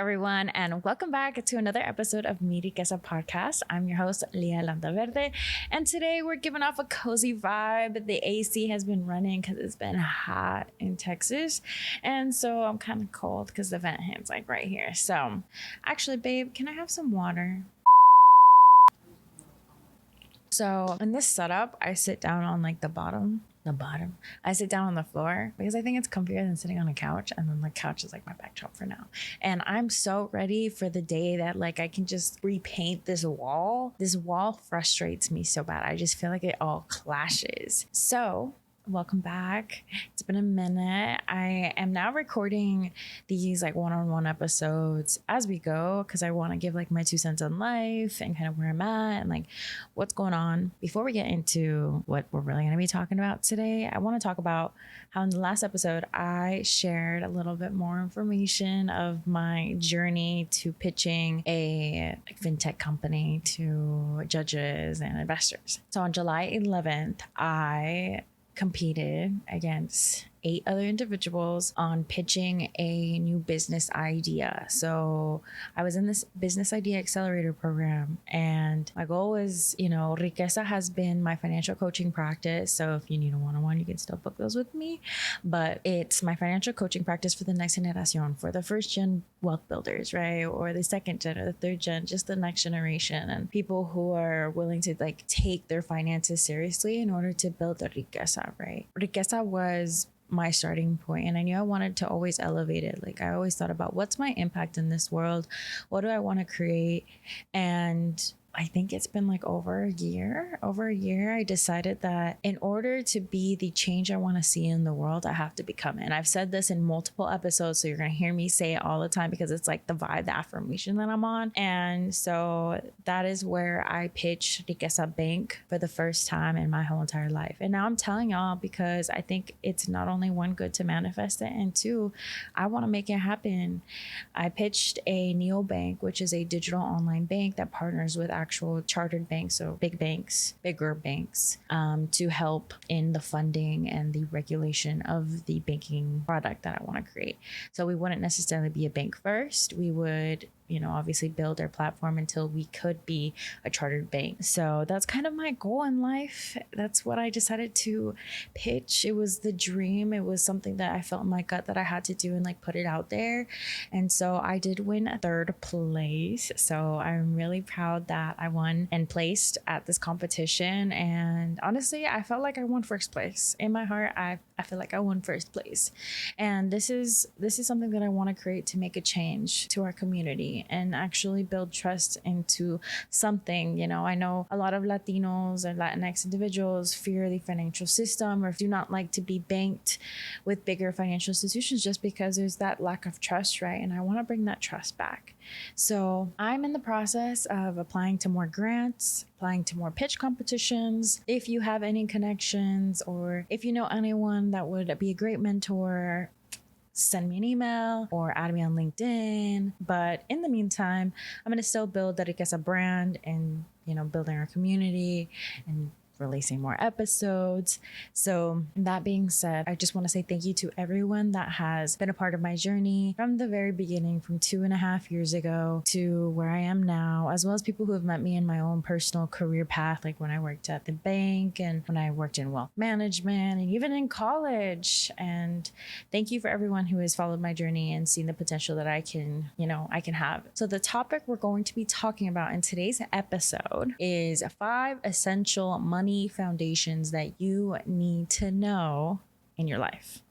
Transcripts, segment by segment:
everyone, and welcome back to another episode of Mi Riqueza Podcast. I'm your host, Lia Landaverde, and today we're giving off a cozy vibe. The AC has been running because it's been hot in Texas, and so I'm kind of cold because the vent hand's like right here. So, actually, babe, can I have some water? So in this setup, I sit down on like the bottom. I sit down on the floor because I think it's comfier than sitting on a couch. And then the couch is like my backdrop for now. And I'm so ready for the day that like I can just repaint this wall. This wall frustrates me so bad. I just feel like it all clashes. So welcome back. It's been a minute. I am now recording these like one-on-one episodes as we go because I want to give like my 2 cents on life and kind of where I'm at and like what's going on. Before we get into what we're really going to be talking about today, I want to talk about how in the last episode I shared a little bit more information of my journey to pitching a fintech company to judges and investors. So on July 11th, I competed against 8 other individuals on pitching a new business idea. So I was in this business idea accelerator program, and my goal was, Riqueza has been my financial coaching practice. So if you need a one-on-one, you can still book those with me. But it's my financial coaching practice for the next generación, for the first gen wealth builders, right? Or the second gen or the third gen, just the next generation, and people who are willing to like take their finances seriously in order to build the riqueza, right? Riqueza was my starting point, and I knew I wanted to always elevate it. Like I always thought about what's my impact in this world? What do I want to create? And I think it's been like over a year, I decided that in order to be the change I want to see in the world, I have to become it. And I've said this in multiple episodes, so you're going to hear me say it all the time because it's like the vibe, the affirmation that I'm on. And so that is where I pitched Riqueza Bank for the first time in my whole entire life. And now I'm telling y'all because I think it's not only one, good to manifest it, and two, I want to make it happen. I pitched a neobank, which is a digital online bank that partners with actual chartered banks, so bigger banks, to help in the funding and the regulation of the banking product that I want to create. So we wouldn't necessarily be a bank first. We would obviously build our platform until we could be a chartered bank. So that's kind of my goal in life. That's what I decided to pitch. It was the dream. It was something that I felt in my gut that I had to do and like put it out there. And so I did win 3rd place. So I'm really proud that I won and placed at this competition. And honestly, I felt like I won 1st place. In my heart, I feel like I won 1st place. And this is something that I want to create to make a change to our community and actually build trust into something. I know a lot of Latinos and Latinx individuals fear the financial system or do not like to be banked with bigger financial institutions just because there's that lack of trust, right? And I want to bring that trust back. So I'm in the process of applying to more grants, applying to more pitch competitions. If you have any connections or if you know anyone that would be a great mentor, send me an email or add me on LinkedIn. But in the meantime, I'm going to still build the Riqueza brand and, building our community and releasing more episodes. So that being said, I just want to say thank you to everyone that has been a part of my journey from the very beginning, from 2.5 years ago to where I am now, as well as people who have met me in my own personal career path, like when I worked at the bank and when I worked in wealth management and even in college. And thank you for everyone who has followed my journey and seen the potential that I can have. So the topic we're going to be talking about in today's episode is 5 essential money foundations that you need to know in your life.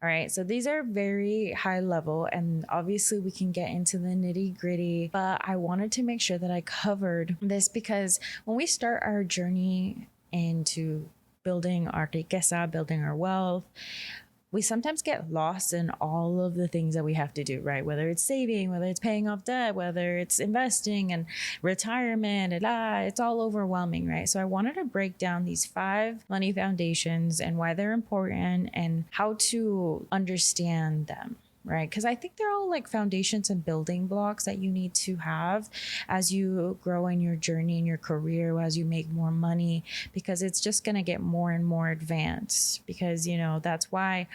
All right, so these are very high level, and obviously we can get into the nitty gritty, but I wanted to make sure that I covered this because when we start our journey into building our riqueza, building our wealth, we sometimes get lost in all of the things that we have to do, right? Whether it's saving, whether it's paying off debt, whether it's investing and retirement, it's all overwhelming, right? So I wanted to break down these 5 money foundations and why they're important and how to understand them. Right? Because I think they're all like foundations and building blocks that you need to have as you grow in your journey, in your career, as you make more money, because it's just going to get more and more advanced. Because, that's why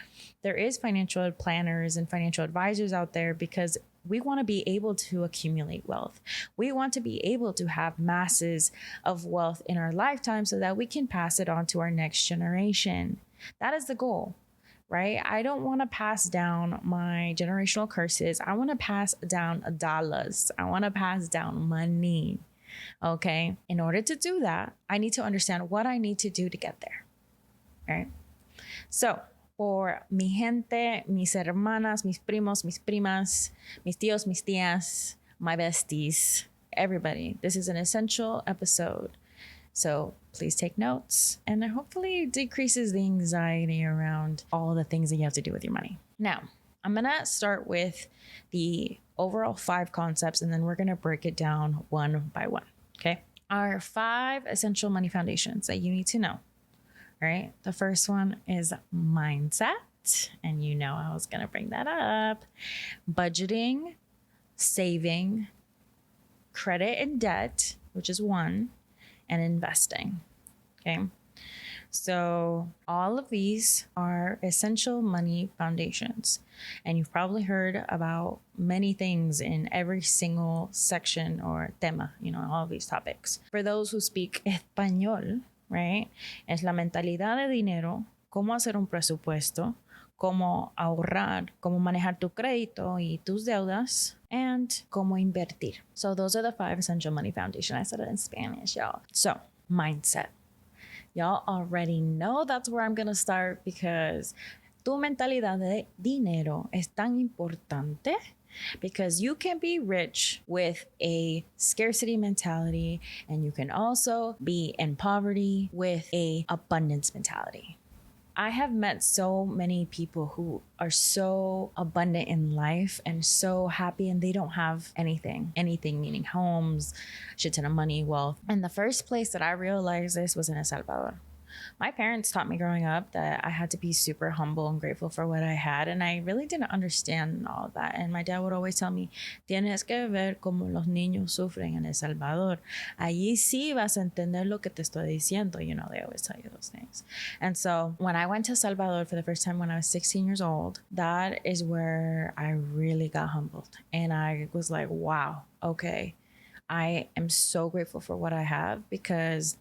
there is financial planners and financial advisors out there, because We want to be able to accumulate wealth. We want to be able to have masses of wealth in our lifetime so that we can pass it on to our next generation. That is the goal, right? I don't want to pass down my generational curses. I want to pass down dollars. I want to pass down money. Okay. In order to do that, I need to understand what I need to do to get there. Right. So, por mi gente, mis hermanas, mis primos, mis primas, mis tíos, mis tías, my besties, everybody, this is an essential episode. So please take notes, and hopefully it decreases the anxiety around all the things that you have to do with your money. Now, I'm going to start with the overall 5 concepts, and then we're going to break it down one by one. Okay. Our 5 essential money foundations that you need to know. Right? The first one is mindset. And you know I was going to bring that up. Budgeting, saving, credit and debt, which is 1, and investing. Okay. So all of these are essential money foundations. And you've probably heard about many things in every single section or tema, all of these topics. For those who speak español, right? Es la mentalidad de dinero, cómo hacer un presupuesto, cómo ahorrar, cómo manejar tu crédito y tus deudas, and cómo invertir. So those are the 5 essential money foundations. I said it in Spanish, y'all. So mindset. Y'all already know that's where I'm going to start, because tu mentalidad de dinero es tan importante. Because you can be rich with a scarcity mentality, and you can also be in poverty with a abundance mentality. I have met so many people who are so abundant in life and so happy, and they don't have anything meaning homes, shit ton of money, wealth. And the first place that I realized this was in El Salvador. My parents taught me growing up that I had to be super humble and grateful for what I had. And I really didn't understand all of that. And my dad would always tell me, tienes que ver cómo los niños sufren en El Salvador. Allí sí vas a entender lo que te estoy diciendo. They always tell you those things. And so when I went to El Salvador for the first time when I was 16 years old, that is where I really got humbled. And I was like, wow, okay. I am so grateful for what I have, because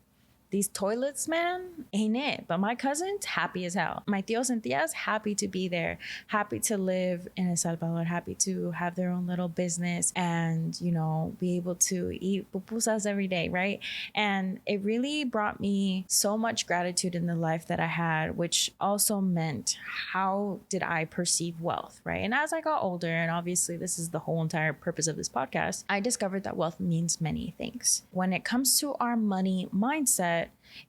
these toilets, man, ain't it. But my cousins, happy as hell. My tios and tias, happy to be there, happy to live in El Salvador, happy to have their own little business and, be able to eat pupusas every day, right? And it really brought me so much gratitude in the life that I had, which also meant how did I perceive wealth, right? And as I got older, and obviously this is the whole entire purpose of this podcast, I discovered that wealth means many things. When it comes to our money mindset,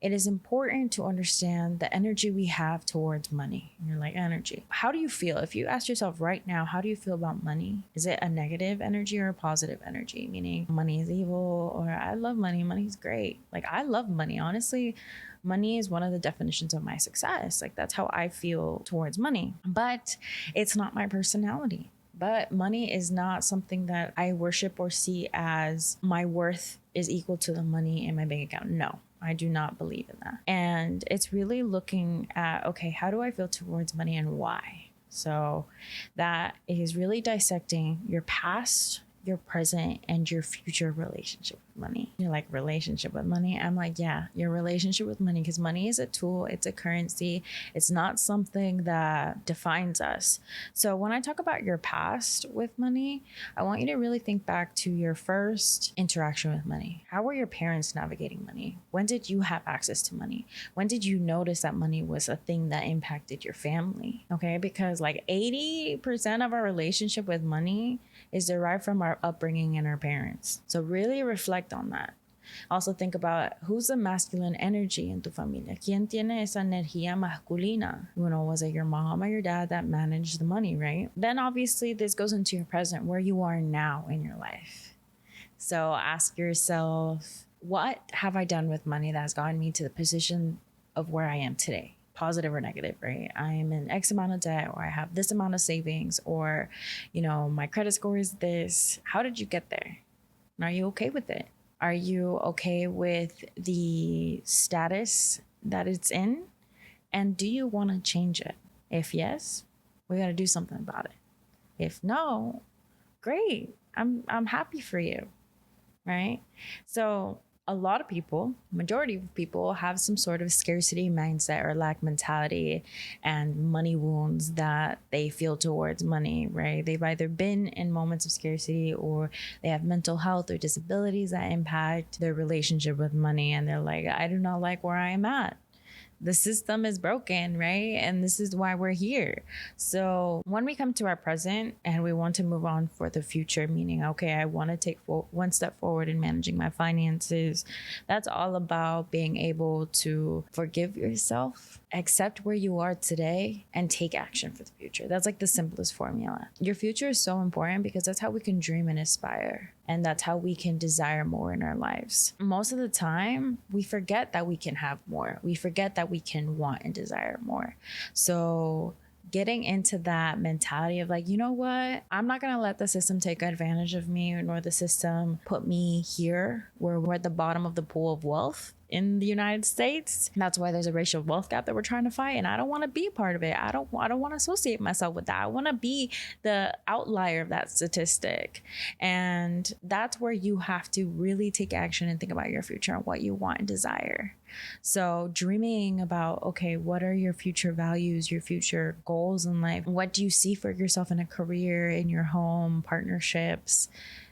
it is important to understand the energy we have towards money. And you're like, energy. How do you feel? If you ask yourself right now, how do you feel about money? Is it a negative energy or a positive energy? Meaning money is evil, or I love money. Money's great. Like, I love money. Honestly, money is one of the definitions of my success. Like, that's how I feel towards money. But it's not my personality. But money is not something that I worship or see as my worth is equal to the money in my bank account. No. I do not believe in that. And it's really looking at, okay, how do I feel towards money and why? So that is really dissecting your past, your present, and your future relationship with money. You're like, relationship with money? I'm like, yeah, your relationship with money, because money is a tool, it's a currency. It's not something that defines us. So when I talk about your past with money, I want you to really think back to your first interaction with money. How were your parents navigating money? When did you have access to money? When did you notice that money was a thing that impacted your family? Okay, because like 80% of our relationship with money is derived from our upbringing and our parents. So really reflect on that. Also think about who's the masculine energy in tu familia. ¿Quién tiene esa energía masculina? Was it your mom or your dad that managed the money, right? Then obviously this goes into your present, where you are now in your life. So ask yourself, what have I done with money that has gotten me to the position of where I am today? Positive or negative, right? I am in X amount of debt, or I have this amount of savings, or, my credit score is this. How did you get there? And are you okay with it? Are you okay with the status that it's in? And do you want to change it? If yes, we got to do something about it. If no, Great. I'm happy for you. Right? So a lot of people, majority of people have some sort of scarcity mindset or lack mentality and money wounds that they feel towards money, right? They've either been in moments of scarcity or they have mental health or disabilities that impact their relationship with money. And they're like, I do not like where I am at. The system is broken, right? And this is why we're here. So when we come to our present and we want to move on for the future, meaning, okay, I want to take one step forward in managing my finances, that's all about being able to forgive yourself, accept where you are today, and take action for the future. That's like the simplest formula. Your future is so important because that's how we can dream and aspire. And that's how we can desire more in our lives. Most of the time, we forget that we can have more. We forget that we can want and desire more. So getting into that mentality of like, you know what? I'm not going to let the system take advantage of me, nor the system put me here where we're at the bottom of the pool of wealth in the United States. That's why there's a racial wealth gap that we're trying to fight. And I don't want to be a part of it. I don't want to associate myself with that. I want to be the outlier of that statistic. And that's where you have to really take action and think about your future and what you want and desire. So dreaming about, okay, what are your future values, your future goals in life? What do you see for yourself in a career, in your home, partnerships,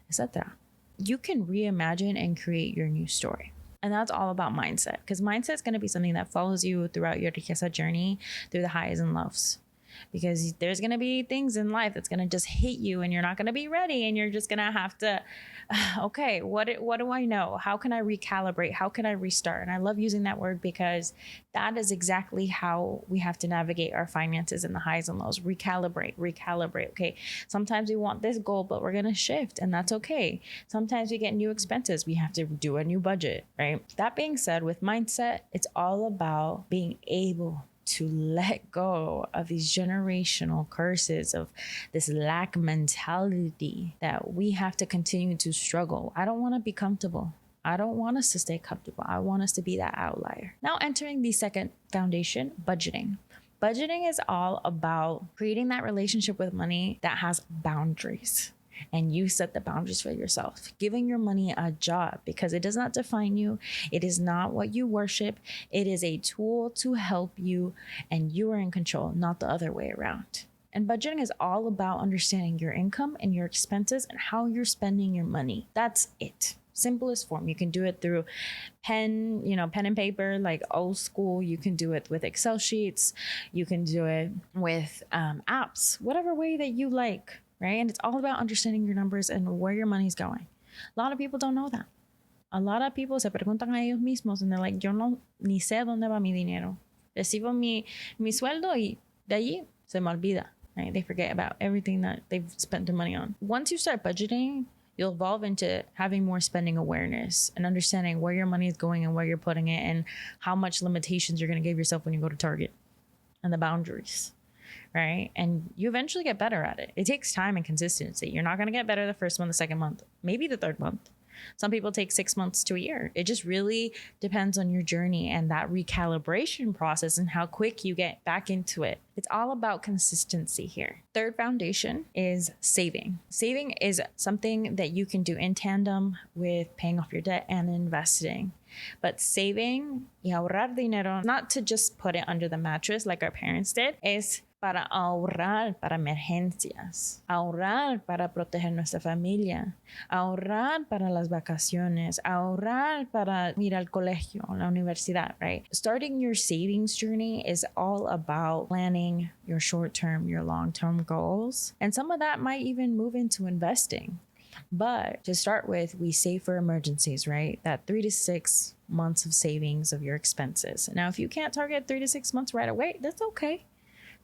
etc. You can reimagine and create your new story. And that's all about mindset, because mindset is going to be something that follows you throughout your riqueza journey, through the highs and lows. Because there's going to be things in life that's going to just hit you and you're not going to be ready. And you're just going to have to, okay, what do I know? How can I recalibrate? How can I restart? And I love using that word because that is exactly how we have to navigate our finances in the highs and lows. Recalibrate. Okay, sometimes we want this goal, but we're going to shift, and that's okay. Sometimes we get new expenses. We have to do a new budget, right? That being said, with mindset, it's all about being able to let go of these generational curses of this lack mentality that we have to continue to struggle. I don't want to be comfortable. I don't want us to stay comfortable. I want us to be that outlier. Now entering the second foundation, budgeting. Budgeting is all about creating that relationship with money that has boundaries. And you set the boundaries for yourself, giving your money a job because it does not define you. It is not what you worship. It is a tool to help you, and you are in control, not the other way around. And budgeting is all about understanding your income and your expenses and how you're spending your money. That's it. Simplest form. You can do it through pen and paper, like old school. You can do it with Excel sheets. You can do it with apps, whatever way that you like. Right? And it's all about understanding your numbers and where your money's going. A lot of people don't know that. A lot of people se preguntan a ellos mismos and they're like, yo no ni sé dónde va mi dinero. Recibo mi sueldo y de allí se me olvida. Right? They forget about everything that they've spent their money on. Once you start budgeting, you'll evolve into having more spending awareness and understanding where your money is going and where you're putting it and how much limitations you're going to give yourself when you go to Target and the boundaries. Right? And you eventually get better at it. It takes time and consistency. You're not going to get better the first month, the second month, maybe the third month. Some people take 6 months to a year. It just really depends on your journey and that recalibration process and how quick you get back into it. It's all about consistency here. Third foundation is saving. Saving is something that you can do in tandem with paying off your debt and investing. But saving y ahorrar dinero, not to just put it under the mattress like our parents did, es para ahorrar para emergencias, ahorrar para proteger nuestra familia, ahorrar para las vacaciones, ahorrar para ir al colegio, a la universidad, right? Starting your savings journey is all about planning your short-term, your long-term goals. And some of that might even move into investing. But to start with, we save for emergencies, right? That 3 to 6 months of savings of your expenses. Now, if you can't target 3 to 6 months right away, that's okay.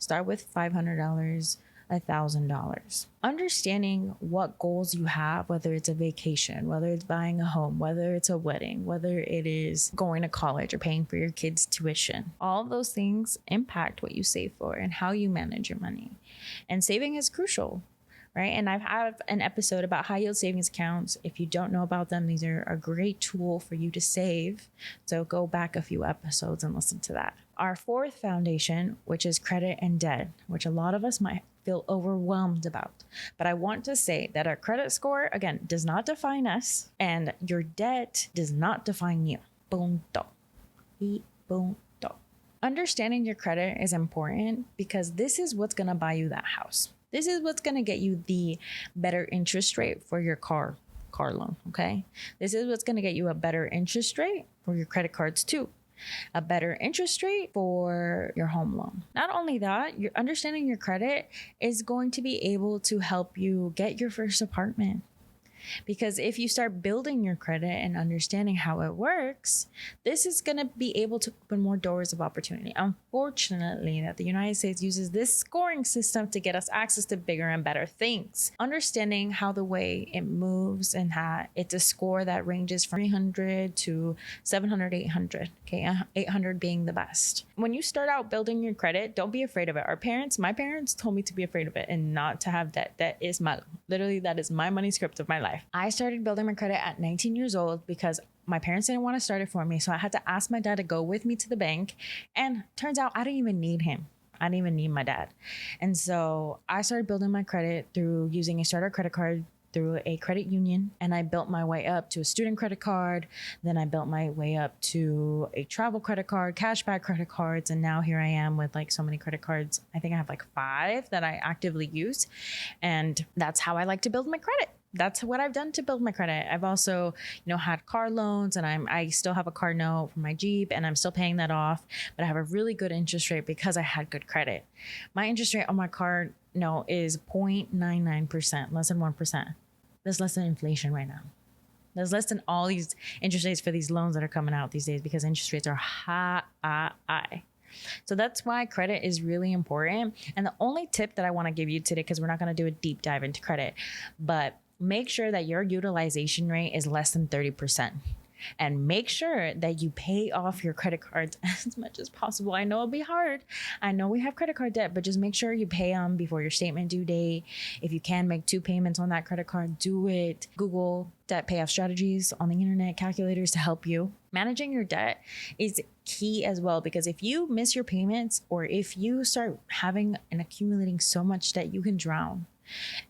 Start with $500, $1,000. Understanding what goals you have, whether it's a vacation, whether it's buying a home, whether it's a wedding, whether it is going to college or paying for your kids' tuition. All of those things impact what you save for and how you manage your money. And saving is crucial. Right? And I have an episode about high yield savings accounts. If you don't know about them, these are a great tool for you to save. So go back a few episodes and listen to that. Our fourth foundation, which is credit and debt, which a lot of us might feel overwhelmed about. But I want to say that our credit score, again, does not define us, and your debt does not define you. Punto. Y punto. Understanding your credit is important because this is what's going to buy you that house. This is what's going to get you the better interest rate for your car loan, okay? This is what's going to get you a better interest rate for your credit cards too. A better interest rate for your home loan. Not only that, your understanding your credit is going to be able to help you get your first apartment. Because if you start building your credit and understanding how it works, this is going to be able to open more doors of opportunity. Unfortunately, that the United States uses this scoring system to get us access to bigger and better things. Understanding how the way it moves and how it's a score that ranges from 300 to 700, 800. Okay, 800 being the best. When you start out building your credit, don't be afraid of it. My parents told me to be afraid of it and not to have debt. That is malo. Literally, that is my money script of my life. I started building my credit at 19 years old because my parents didn't want to start it for me. So I had to ask my dad to go with me to the bank. And turns out I didn't even need him. I didn't even need my dad. And so I started building my credit through using a starter credit card through a credit union. And I built my way up to a student credit card. Then I built my way up to a travel credit card, cashback credit cards. And now here I am with like so many credit cards. I think I have like 5 that I actively use. And that's how I like to build my credit. That's what I've done to build my credit. I've also, had car loans, and I still have a car note for my Jeep, and I'm still paying that off, but I have a really good interest rate because I had good credit. My interest rate on my car note is 0.99%, less than 1%. That's less than inflation right now. That's less than all these interest rates for these loans that are coming out these days because interest rates are high. So that's why credit is really important. And the only tip that I want to give you today, because we're not going to do a deep dive into credit, but make sure that your utilization rate is less than 30%. And make sure that you pay off your credit cards as much as possible. I know it'll be hard. I know we have credit card debt, but just make sure you pay them before your statement due date. If you can make 2 payments on that credit card, do it. Google debt payoff strategies on the internet, calculators to help you. Managing your debt is key as well, because if you miss your payments or if you start having and accumulating so much debt, you can drown.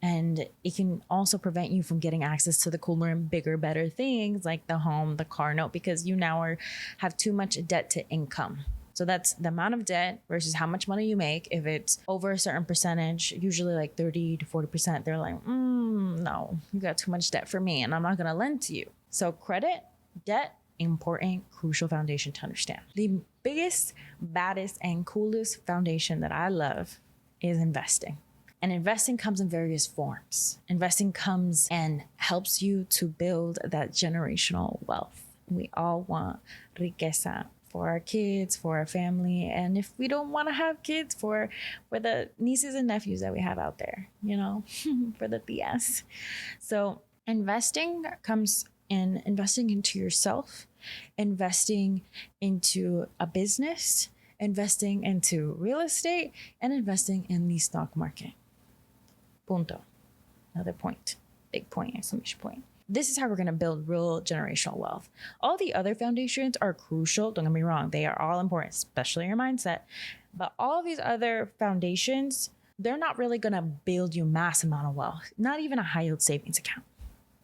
And it can also prevent you from getting access to the cooler and bigger, better things like the home, the car note, because you now have too much debt to income. So that's the amount of debt versus how much money you make. If it's over a certain percentage, usually like 30 to 40%, they're like, no, you got too much debt for me and I'm not going to lend to you. So credit, debt, important, crucial foundation to understand. The biggest, baddest, and coolest foundation that I love is investing. And investing comes in various forms. Investing comes and helps you to build that generational wealth. We all want riqueza for our kids, for our family. And if we don't want to have kids, for the nieces and nephews that we have out there, for the tias. So investing comes in investing into yourself, investing into a business, investing into real estate, and investing in the stock market. Punto. Another point. Big point, exclamation point. This is how we're going to build real generational wealth. All the other foundations are crucial. Don't get me wrong. They are all important, especially your mindset. But all of these other foundations, they're not really going to build you mass amount of wealth. Not even a high yield savings account,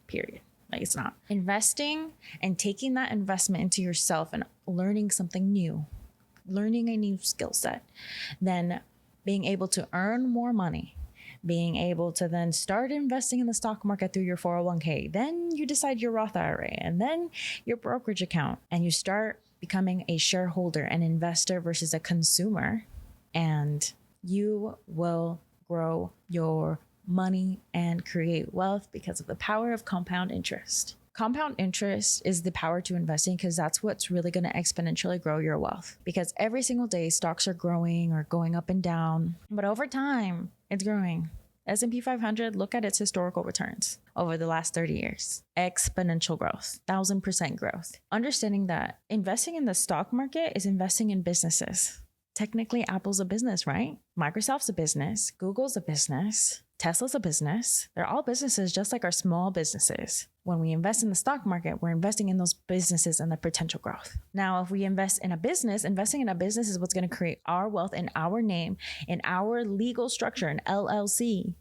period. Like, it's not. Investing and taking that investment into yourself and learning something new, learning a new skill set, then being able to earn more money, being able to then start investing in the stock market through your 401k. Then you decide your Roth IRA and then your brokerage account, and you start becoming a shareholder, an investor versus a consumer, and you will grow your money and create wealth because of the power of compound interest. Compound interest is the power to investing because that's what's really going to exponentially grow your wealth, because every single day stocks are growing or going up and down, but over time it's growing. S&P 500, look at its historical returns over the last 30 years. Exponential growth, 1,000% growth. Understanding that investing in the stock market is investing in businesses. Technically, Apple's a business, right? Microsoft's a business. Google's a business. Tesla's a business. They're all businesses, just like our small businesses. When we invest in the stock market, we're investing in those businesses and the potential growth. Now, if we invest in a business, investing in a business is what's going to create our wealth in our name, in our legal structure, an LLC.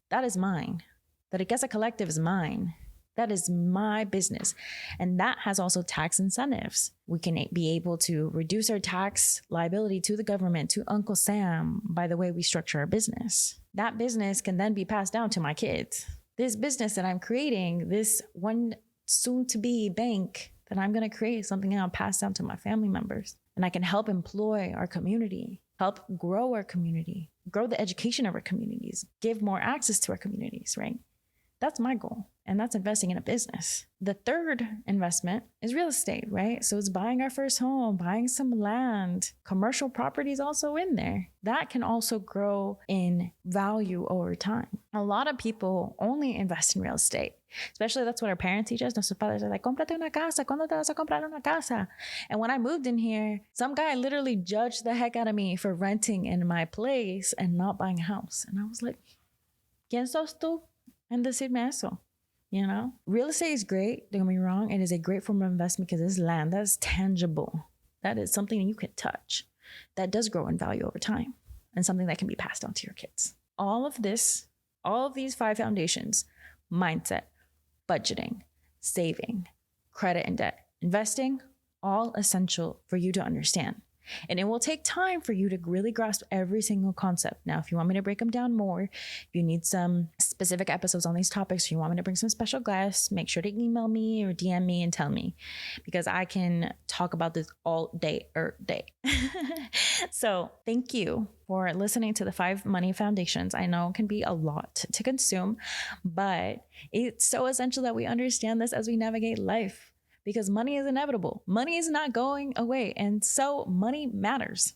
That is mine. The Riqueza Collective is mine. That is my business. And that has also tax incentives. We can be able to reduce our tax liability to the government, to Uncle Sam, by the way we structure our business. That business can then be passed down to my kids. This business that I'm creating, this one soon-to-be bank that I'm going to create, something I'll pass down to my family members. And I can help employ our community, help grow our community, grow the education of our communities, give more access to our communities, right? That's my goal. And that's investing in a business. The third investment is real estate, right? So it's buying our first home, buying some land, commercial properties also in there. That can also grow in value over time. A lot of people only invest in real estate, especially that's what our parents teach us. Nuestros padres are like, cómprate una casa, ¿cuándo te vas a comprar una casa? And when I moved in here, some guy literally judged the heck out of me for renting in my place and not buying a house. And I was like, ¿Quién sos tú en decirme eso? You know, real estate is great. Don't get me wrong. It is a great form of investment because it's land. That is tangible. That is something you can touch. That does grow in value over time and something that can be passed on to your kids. All of this, all of these 5 foundations, mindset, budgeting, saving, credit and debt, investing, all essential for you to understand. And it will take time for you to really grasp every single concept. Now, if you want me to break them down more, if you need some specific episodes on these topics, if you want me to bring some special guests, make sure to email me or DM me and tell me, because I can talk about this all day. So thank you for listening to the 5 money foundations. I know it can be a lot to consume, but it's so essential that we understand this as we navigate life. Because money is inevitable. Money is not going away. And so money matters.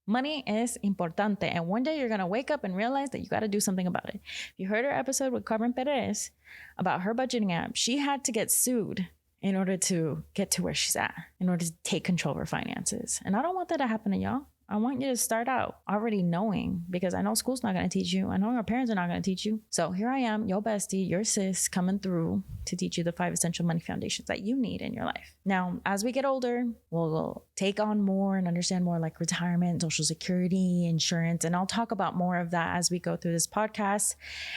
Money is importante. And one day you're going to wake up and realize that you got to do something about it. If you heard her episode with Carmen Perez about her budgeting app, she had to get sued in order to get to where she's at, in order to take control of her finances. And I don't want that to happen to y'all. I want you to start out already knowing, because I know school's not going to teach you. I know our parents are not going to teach you. So here I am, your bestie, your sis, coming through to teach you the 5 essential money foundations that you need in your life. Now, as we get older, we'll take on more and understand more like retirement, social security, insurance. And I'll talk about more of that as we go through this podcast,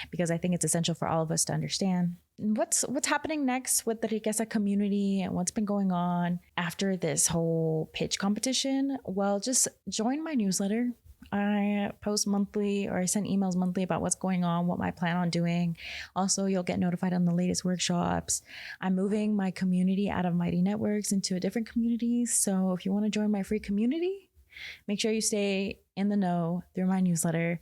because I think it's essential for all of us to understand. What's happening next with the Riqueza community and what's been going on after this whole pitch competition? Well, just join my newsletter. I post monthly, or I send emails monthly about what's going on, what I plan on doing. Also, you'll get notified on the latest workshops. I'm moving my community out of Mighty Networks into a different community. So if you want to join my free community, make sure you stay in the know through my newsletter,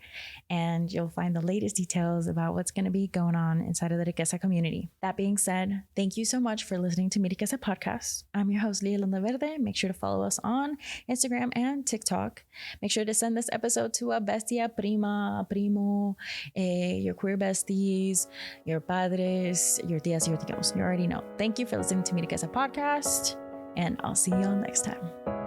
and you'll find the latest details about what's going to be going on inside of the Riqueza community. That being said, thank you so much for listening to Mi Riqueza Podcast. I'm your host, Leah Linda Verde. Make sure to follow us on Instagram and TikTok. Make sure to send this episode to a bestia, prima, primo, your queer besties, your padres, your tias, your tíos. You already know. Thank you for listening to Mi Riqueza Podcast, and I'll see you all next time.